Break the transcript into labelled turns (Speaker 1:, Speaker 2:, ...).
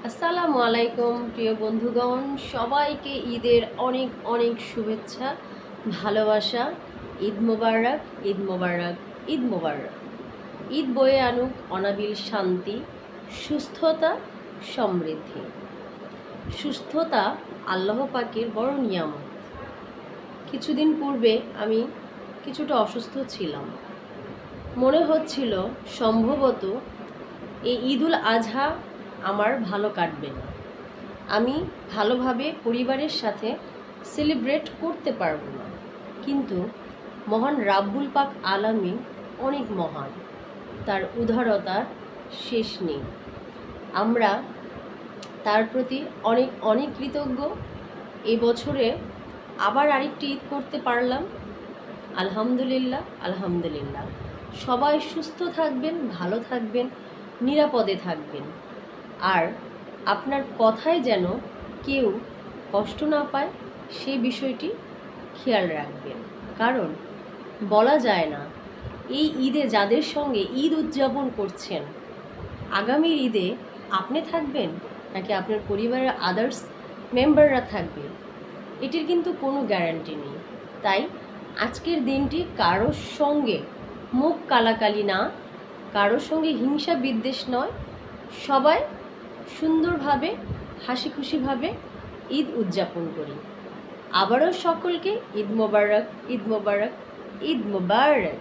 Speaker 1: আসসালামু আলাইকুম প্রিয় বন্ধুগণ, সবাইকে ঈদের অনেক অনেক শুভেচ্ছা, ভালোবাসা। ঈদ মোবারক, ঈদ মোবারক, ঈদ মোবারক। ঈদ বয়ে আনুক অনাবিল শান্তি, সুস্থতা, সমৃদ্ধি। সুস্থতা আল্লাহ পাকের বড় নিয়ামত। কিছুদিন পূর্বে আমি কিছুটা অসুস্থ ছিলাম। মনে হচ্ছিল সম্ভবত এই ঈদুল আজহা আমার ভালো কাটবে না, আমি ভালোভাবে পরিবারের সাথে সেলিব্রেট করতে পারবো না। কিন্তু মহান রাব্বুল পাক আলামিন অনেক মহান, তার উদারতার শেষ নেই। আমরা তার প্রতি অনেক অনেক কৃতজ্ঞ। এই বছরে আবার আরেকটি ঈদ করতে পারলাম, আলহামদুলিল্লাহ আলহামদুলিল্লাহ। সবাই সুস্থ থাকবেন, ভালো থাকবেন, নিরাপদে থাকবেন। আর আপনার কথায় যেন কেউ কষ্ট না পায় সেই বিষয়টি খেয়াল রাখবেন। কারণ বলা যায় না এই ঈদে যাদের সঙ্গে ঈদ উদযাপন করছেন, আগামীর ঈদে আপনি থাকবেন নাকি আপনার পরিবারের আদার্স মেম্বাররা থাকবে, এটির কিন্তু কোনো গ্যারান্টি নেই। তাই আজকের দিনটি কারোর সঙ্গে মুখ কালাকালি না, কারোর সঙ্গে হিংসা বিদ্বেষ নয়, সবাই সুন্দরভাবে হাসি খুশিভাবে ঈদ উদযাপন করি। আবারও সকলকে ঈদ মোবারক, ঈদ মোবারক, ঈদ মোবারক।